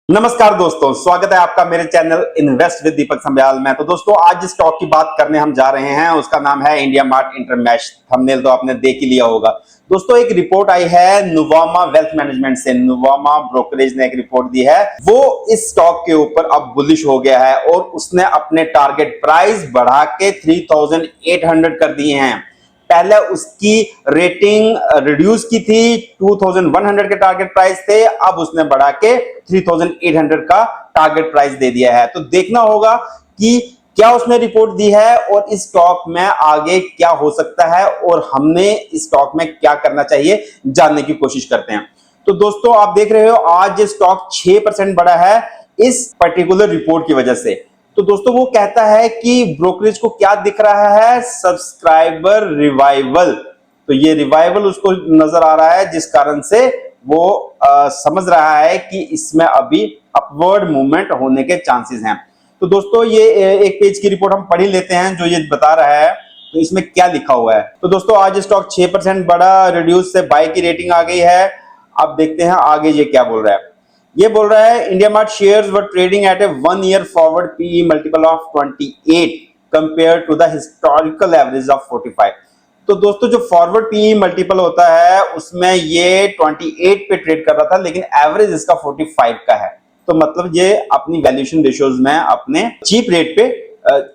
नमस्कार दोस्तों, स्वागत है आपका मेरे चैनल इन्वेस्ट विद दीपक संब्याल में। तो दोस्तों आज जिस स्टॉक की बात करने हम जा रहे हैं उसका नाम है इंडिया मार्ट इंटरमेश। थंबनेल तो आपने देख ही लिया होगा। दोस्तों एक रिपोर्ट आई है नुवामा वेल्थ मैनेजमेंट से, नुवामा ब्रोकरेज ने एक रिपोर्ट दी है। वो इस स्टॉक के ऊपर अब बुलिश हो गया है और उसने अपने टारगेट प्राइस बढ़ा के 3800 कर दिए हैं। पहले उसकी रेटिंग रिड्यूस की थी, 2100 के टारगेट प्राइस थे, अब उसने बढ़ा के 3800 का टारगेट प्राइस दे दिया है। तो देखना होगा कि क्या उसने रिपोर्ट दी है और इस स्टॉक में आगे क्या हो सकता है और हमने इस स्टॉक में क्या करना चाहिए जानने की कोशिश करते हैं। तो दोस्तों आप देख रहे हो आज ये स्टॉक 6% बढ़ा है इस पर्टिकुलर रिपोर्ट की वजह से। तो दोस्तों वो कहता है कि ब्रोकरेज को क्या दिख रहा है, सब्सक्राइबर रिवाइवल। तो ये रिवाइवल उसको नजर आ रहा है जिस कारण से वो समझ रहा है कि इसमें अभी अपवर्ड मूवमेंट होने के चांसेस हैं। तो दोस्तों ये एक पेज की रिपोर्ट हम पढ़ ही लेते हैं जो ये बता रहा है। तो इसमें क्या लिखा हुआ है। तो दोस्तों आज स्टॉक 6% बढ़ा, रिड्यूस से बाय की रेटिंग आ गई है। अब देखते हैं आगे ये क्या बोल रहा है। ये बोल रहा है India Mart shares were trading at a 1 year forward PE multiple of 28 compare to the historical average of 45। तो दोस्तों जो फॉरवर्ड पीई मल्टीपल होता है उसमें ये 28 पे ट्रेड कर रहा था, लेकिन एवरेज इसका 45 का है। तो मतलब ये अपनी वैल्यूएशन रेशियोज में अपने चीप रेट पे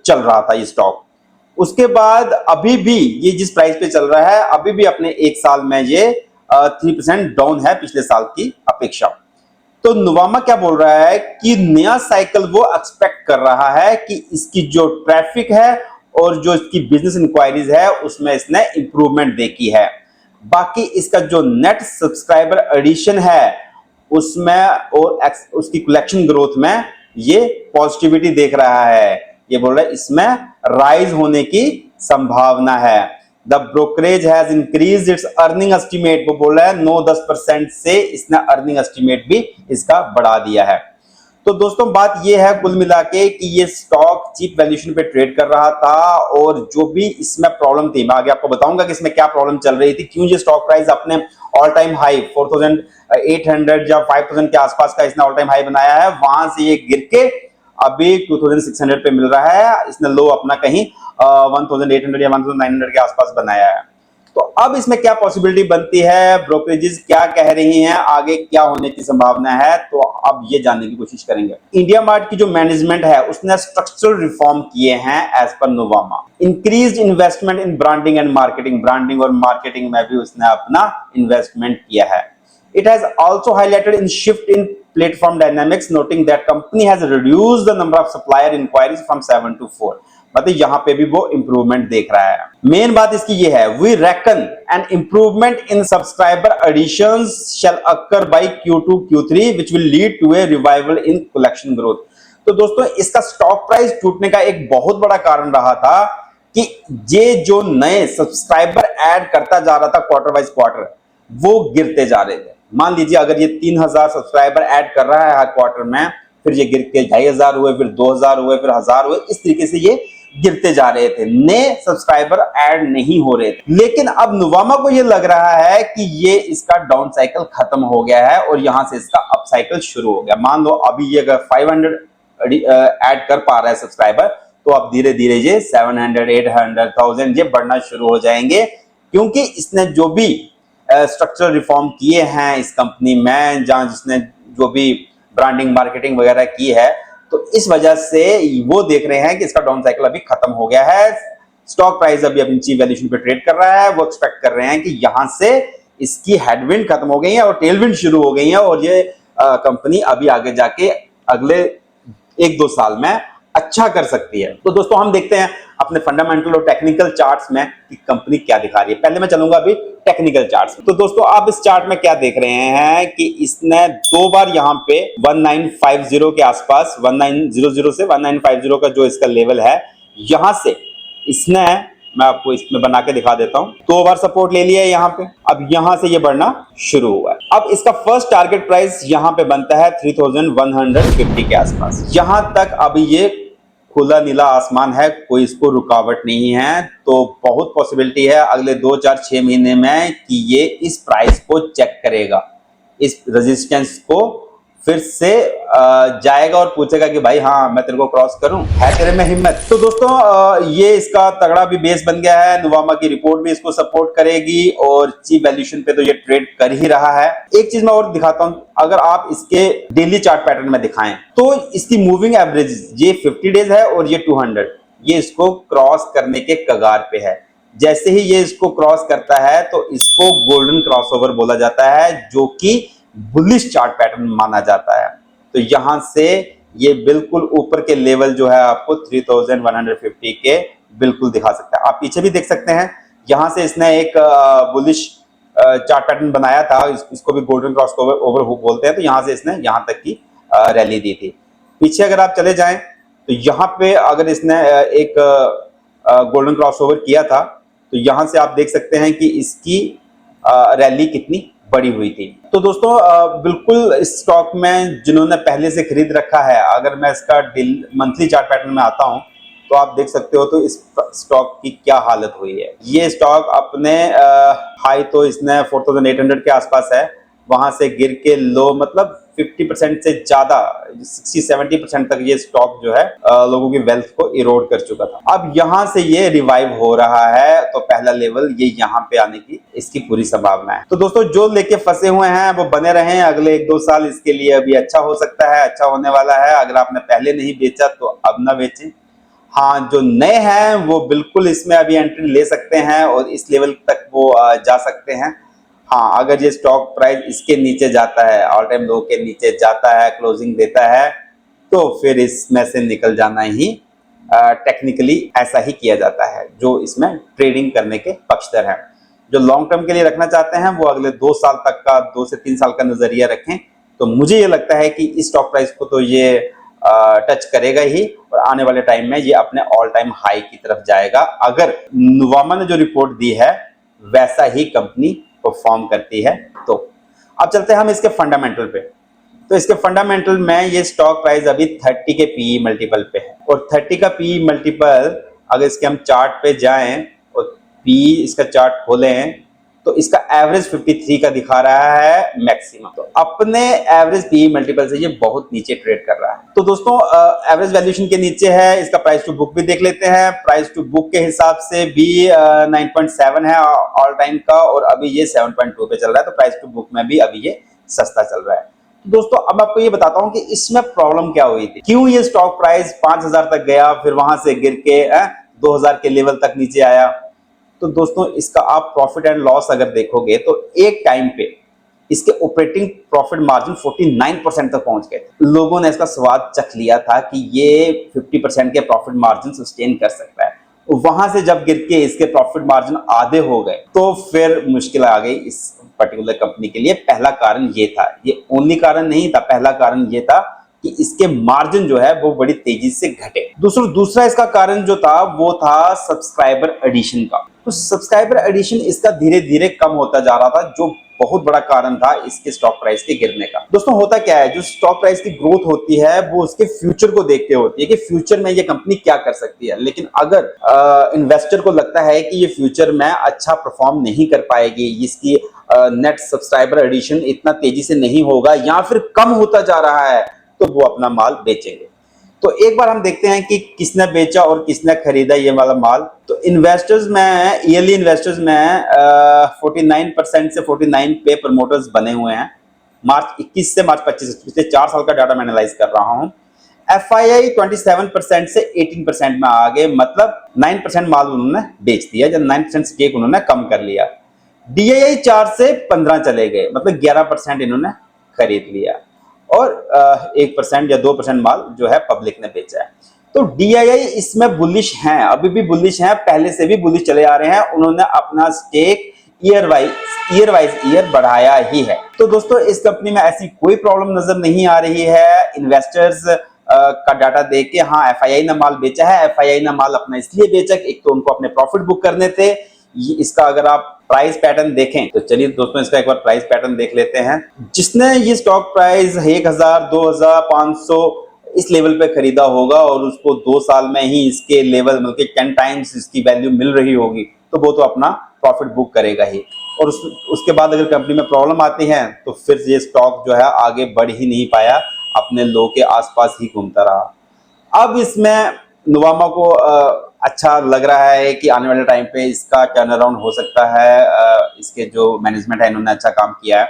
चल रहा था ये स्टॉक। उसके बाद अभी भी ये जिस प्राइस पे चल रहा है अभी भी अपने एक साल में ये 3% डाउन है पिछले साल की अपेक्षा। तो नुवामा क्या बोल रहा है कि नया साइकिल वो एक्सपेक्ट कर रहा है कि इसकी जो ट्रैफिक है और जो इसकी बिजनेस इंक्वायरीज है उसमें इसने इंप्रूवमेंट देखी है। बाकी इसका जो नेट सब्सक्राइबर एडिशन है उसमें और उसकी कलेक्शन ग्रोथ में ये पॉजिटिविटी देख रहा है। ये बोल रहा है इसमें राइज होने की संभावना है। The brokerage has increase its earning estimate. वो बोल रहा है 9-10% से इसने अर्निंग एस्टिमेट भी इसका बढ़ा दिया है। तो दोस्तों बात ये है कुल मिला के कि ये स्टॉक चीप वैल्यूएशन पे ट्रेड कर रहा था और जो भी इसमें प्रॉब्लम थी मैं आगे आपको बताऊंगा कि इसमें क्या प्रॉब्लम चल रही थी, क्यों ये स्टॉक प्राइस अपने ऑल टाइम हाई 4800 या 5000 के आसपास का इसने ऑल टाइम हाई बनाया है, वहां से ये गिर के अभी 2600 पे मिल रहा है। इसने लो अपना कहीं 1800 या 1900 के आसपास बनाया है। तो अब इसमें क्या पॉसिबिलिटी बनती है, ब्रोकरेजेस क्या कह रही हैं, आगे क्या होने की संभावना है, तो अब ये जानने की कोशिश करेंगे। इंडिया मार्ट की जो मैनेजमेंट है उसने स्ट्रक्चरल रिफॉर्म किए हैं एज पर Nuvama. Increased investment in branding and marketing, branding और मार्केटिंग में भी उसने अपना इन्वेस्टमेंट किया है। It has also highlighted in shift in platform dynamics, noting that company has reduced the number of supplier inquiries from 7 to 4। मतलब यहाँ पे भी वो इंप्रूवमेंट देख रहा है। मेन बात इसकी ये है, we reckon an improvement in subscriber additions shall occur by Q2 Q3 which will lead to a revival in collection growth। तो दोस्तों इसका स्टॉक प्राइस टूटने का एक बहुत बड़ा कारण रहा था कि ये जो नए सब्सक्राइबर ऐड करता जा रहा था क्वार्टर वाइज क्वार्टर, वो गिरते जा रहे थे। मान लीजिए अगर ये 3000 सब्सक्राइबर ऐड कर रहा है हर क्वार्टर में, फिर ये गिर के 2500 हुए, फिर 2000 हुए, फिर 1000 हुए, इस तरीके से ये गिरते जा रहे थे, नए सब्सक्राइबर ऐड नहीं हो रहे थे। लेकिन अब नुवामा को ये लग रहा है कि ये इसका डाउन साइकिल खत्म हो गया है और यहां से इसका अप साइकिल शुरू हो गया। मान लो अभी ये अगर 500 ऐड कर पा रहा है सब्सक्राइबर, तो अब धीरे धीरे ये 700, 800, 1000 ये बढ़ना शुरू हो जाएंगे, क्योंकि इसने जो भी स्ट्रक्चरल रिफॉर्म किए हैं इस कंपनी में, जहां जिसने जो भी ब्रांडिंग मार्केटिंग वगैरह की है, तो इस वजह से वो देख रहे हैं कि इसका डाउन साइकिल अभी खत्म हो गया है। स्टॉक प्राइस अभी अपनी वैल्यूएशन पे ट्रेड कर रहा है। वो एक्सपेक्ट कर रहे हैं कि यहां से इसकी हेडविंड खत्म हो गई है और टेलविंड शुरू हो गई है और ये कंपनी अभी आगे जाके अगले 1-2 साल में अच्छा कर सकती है। तो दोस्तों हम देखते हैं अपने फंडामेंटल और टेक्निकल चार्ट्स में कि कंपनी क्या दिखा रही है। पहले मैं चलूंगा अभी टेक्निकल चार्ट्स। तो दोस्तों आप इस चार्ट में क्या देख रहे हैं कि इसने 2 बार यहाँ पे 1950 के आसपास, 1900 से 1950 का जो इसका लेवल है, यहां से इसने, मैं आपको इसमें बना के दिखा देता हूं, 2 बार सपोर्ट ले लिया है यहाँ पे। अब यहां से ये बढ़ना शुरू हुआ है। अब इसका फर्स्ट टारगेट प्राइस यहां पे बनता है 3150 के आसपास। यहां तक अभी ये खुला नीला आसमान है, कोई इसको रुकावट नहीं है। तो बहुत पॉसिबिलिटी है अगले 2-4-6 महीने में कि ये इस प्राइस को चेक करेगा, इस रेजिस्टेंस को फिर से जाएगा और पूछेगा कि भाई हाँ मैं तेरे को क्रॉस करूं, है तेरे में हिम्मत। तो दोस्तों ये इसका तगड़ा भी बेस बन गया है, नुवामा की रिपोर्ट भी इसको सपोर्ट करेगी और चीप वैल्यूएशन पे तो ये ट्रेड कर ही रहा है। एक चीज मैं और दिखाता हूं, अगर आप इसके डेली चार्ट पैटर्न में दिखाएं तो इसकी मूविंग एवरेज ये 50 डेज है और ये 200, ये इसको क्रॉस करने के कगार पे है। जैसे ही ये इसको क्रॉस करता है तो इसको गोल्डन क्रॉसओवर बोला जाता है, जो कि बुलिश चार्ट पैटर्न माना जाता है। तो यहां से ये बिल्कुल ऊपर के लेवल जो है आपको 3150 के बिल्कुल दिखा सकता है। आप पीछे भी देख सकते हैं, यहां से इसने एक बुलिश चार्ट पैटर्न बनाया था, इसको भी गोल्डन क्रॉसओवर बोलते हैं। तो यहां से इसने यहां तक की रैली दी थी। पीछे अगर आप चले जाएं तो यहां पे अगर इसने एक गोल्डन क्रॉसओवर किया था तो यहां से आप देख सकते हैं कि इसकी रैली कितनी बड़ी हुई थी। तो दोस्तों बिल्कुल इस स्टॉक में जिन्होंने पहले से खरीद रखा है, अगर मैं इसका मंथली चार्ट पैटर्न में आता हूं तो आप देख सकते हो तो इस स्टॉक की क्या हालत हुई है। ये स्टॉक अपने हाई तो इसने 4800 के आसपास है, वहां से गिर के लो मतलब 50% से ज्यादा 60-70% तक ये स्टॉक जो है लोगों की वेल्थ को इरोड कर चुका था। अब यहां से ये रिवाइव हो रहा है, तो पहला लेवल ये यहां पे आने की इसकी पूरी संभावना है। तो दोस्तों जो लेके फंसे हुए हैं वो बने रहें, अगले 1-2 साल इसके लिए अभी अच्छा हो सकता है, अच्छा होने वाला है। अगर आपने पहले नहीं बेचा तो अब ना बेचें। हाँ, जो नए हैं वो बिल्कुल इसमें अभी एंट्री ले सकते हैं और इस लेवल तक वो जा सकते हैं। हाँ, अगर ये स्टॉक प्राइस इसके नीचे जाता है, ऑल टाइम लो के नीचे जाता है, क्लोजिंग देता है, तो फिर इसमें से निकल जाना ही टेक्निकली ऐसा ही किया जाता है। जो इसमें ट्रेडिंग करने के पक्षधर हैं, जो लॉन्ग टर्म के लिए रखना चाहते हैं वो अगले 2 साल तक का 2 से 3 साल का नजरिया रखें। तो मुझे ये लगता है कि इस स्टॉक प्राइस को तो ये टच करेगा ही और आने वाले टाइम में ये अपने ऑल टाइम हाई की तरफ जाएगा, अगर नुवामा ने जो रिपोर्ट दी है वैसा ही कंपनी परफॉर्म करती है। तो अब चलते हैं हम इसके फंडामेंटल पे। तो इसके फंडामेंटल में ये स्टॉक प्राइस अभी 30 के पीई मल्टीपल पे है और 30 का पीई मल्टीपल अगर इसके हम चार्ट पे जाएं और पीई इसका चार्ट खोलें तो इसका एवरेज 53 का दिखा रहा है मैक्सिमम। तो अपने एवरेज पीई मल्टीपल से ये बहुत नीचे ट्रेड कर रहा है। तो दोस्तों एवरेज वैल्यूएशन के नीचे है, इसका प्राइस टू बुक भी देख लेते हैं। प्राइस टू बुक के हिसाब से भी 9.7 है ऑल टाइम का और अभी ये 7.2 पे चल रहा है। तो प्राइस टू बुक में भी अभी ये सस्ता चल रहा है। तो दोस्तों अब आपको ये बताता हूं कि इसमें प्रॉब्लम क्या हुई थी, क्यों ये स्टॉक प्राइस 5000 तक गया, फिर वहां से गिर के 2000 के लेवल तक नीचे आया। तो दोस्तों इसका आप प्रॉफिट एंड लॉस अगर देखोगे तो एक टाइम पे इसके ऑपरेटिंग प्रॉफिट मार्जिन 49% तक पहुंच गए थे। लोगों ने इसका स्वाद चख लिया था कि ये 50% के प्रॉफिट मार्जिन सस्टेन कर सकता है। वहां से जब गिर के इसके प्रॉफिट मार्जिन आधे हो गए तो फिर मुश्किल आ गई इस पर्टिकुलर कंपनी के लिए। पहला कारण ये था, ये ओनली कारण नहीं था, पहला कारण ये था कि इसके मार्जिन जो है वो बड़ी तेजी से घटे। दूसरा इसका कारण जो था वो था सब्सक्राइबर एडिशन का। तो सब्सक्राइबर एडिशन इसका धीरे धीरे कम होता जा रहा था, जो बहुत बड़ा कारण था इसके स्टॉक प्राइस के गिरने का। दोस्तों होता क्या है, जो स्टॉक प्राइस की ग्रोथ होती है वो उसके फ्यूचर को देख के होती है कि फ्यूचर में ये कंपनी क्या कर सकती है। लेकिन अगर इन्वेस्टर को लगता है कि ये फ्यूचर में अच्छा परफॉर्म नहीं कर पाएगी, इसकी नेट सब्सक्राइबर एडिशन इतना तेजी से नहीं होगा या फिर कम होता जा रहा है, तो वो अपना माल बेचेंगे। तो एक बार हम देखते हैं कि किसने बेचा और किसने खरीदा ये वाला माल। तो इन्वेस्टर्स में ईयरली इन्वेस्टर्स में 49% से 49 पे प्रमोटर्स बने हुए हैं मार्च 21 से मार्च 25, पिछले 4 साल का डाटा मैं एनालाइज कर रहा हूं। FII 27% से 18% में आ गए, मतलब 9% माल उन्होंने बेच दिया, जब 9% स्टेक उन्होंने कम कर लिया। DII 4 से 15 चले गए, मतलब 11% इन्होंने खरीद लिया और 1% या 2% माल जो है पब्लिक ने बेचा है। तो DII इसमें बुलिश हैं, अभी भी बुलिश हैं, पहले से भी बुलिश चले आ रहे हैं। उन्होंने अपना स्टेक ईयर वाइज बढ़ाया ही है। तो दोस्तों इस कंपनी में ऐसी कोई प्रॉब्लम नजर नहीं आ रही है। इन्वेस्टर्स का डाटा देख के, हाँ FII ने माल बेचा है, FII ने माल अपना इसलिए बेचा कि एक तो उनको अपने प्रॉफिट बुक करने थे। इसका अगर आप प्राइस पैटर्न देखें तो चलिए दोस्तों इसका एक बार प्राइस पैटर्न देख लेते हैं। जिसने ये स्टॉक प्राइस 1000, 2000, 500 इस लेवल पे खरीदा होगा और उसको 2 साल में ही इसके लेवल मतलब 10 टाइम्स इसकी वैल्यू मिल रही होगी, तो वो तो अपना प्रॉफिट बुक करेगा ही। और उसके बाद अगर कंपनी में प्रॉब्लम आती है तो फिर ये स्टॉक जो है आगे बढ़ ही नहीं पाया, अपने लो के आसपास ही घूमता रहा। अब इसमें नुवामा को अच्छा लग रहा है कि आने वाले टाइम पे इसका टर्न अराउंड हो सकता है। इसके जो मैनेजमेंट है इन्होंने अच्छा काम किया है,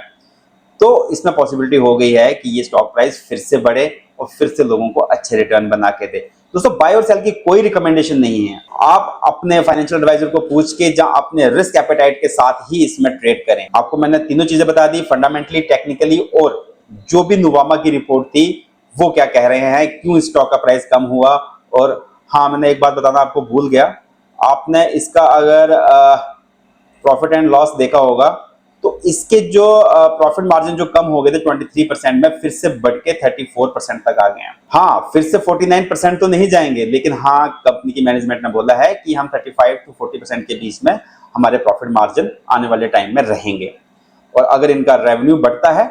तो इसमें पॉसिबिलिटी हो गई है कि ये स्टॉक प्राइस फिर से बढ़े और फिर से लोगों को अच्छे रिटर्न बना के दे। दोस्तों बाय और सेल की कोई रिकमेंडेशन नहीं है, आप अपने फाइनेंशियल एडवाइजर को पूछ के या अपने रिस्क एपेटाइट के साथ ही इसमें ट्रेड करें। आपको मैंने तीनों चीजें बता दी, फंडामेंटली, टेक्निकली, और जो भी नुवामा की रिपोर्ट थी वो क्या कह रहे हैं, क्यों स्टॉक का प्राइस कम हुआ। और हाँ, मैंने एक बात बताना आपको भूल गया, आपने इसका अगर प्रॉफिट एंड लॉस देखा होगा तो इसके जो प्रॉफिट मार्जिन जो कम हो गए थे 23% में, फिर से बढ़ के 34% तक आ गए हैं। हाँ, फिर से 49% तो नहीं जाएंगे, लेकिन हाँ, कंपनी की मैनेजमेंट ने बोला है कि हम 35 to 40% के बीच में हमारे प्रॉफिट मार्जिन आने वाले टाइम में रहेंगे। और अगर इनका रेवेन्यू बढ़ता है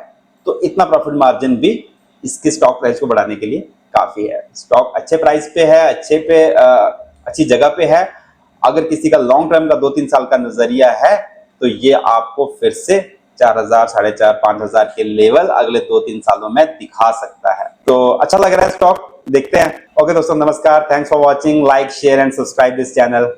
तो इतना प्रॉफिट मार्जिन भी इसके स्टॉक प्राइस को बढ़ाने के लिए काफी है। स्टॉक अच्छे प्राइस पे है, अच्छी जगह पे है। अगर किसी का लॉन्ग टर्म का 2-3 साल का नजरिया है तो ये आपको फिर से 4,000, 4,500, 5,000 के लेवल अगले 2-3 सालों में दिखा सकता है। तो अच्छा लग रहा है स्टॉक, देखते हैं। ओके दोस्तों, नमस्कार, thanks for watching, like, share and subscribe this channel.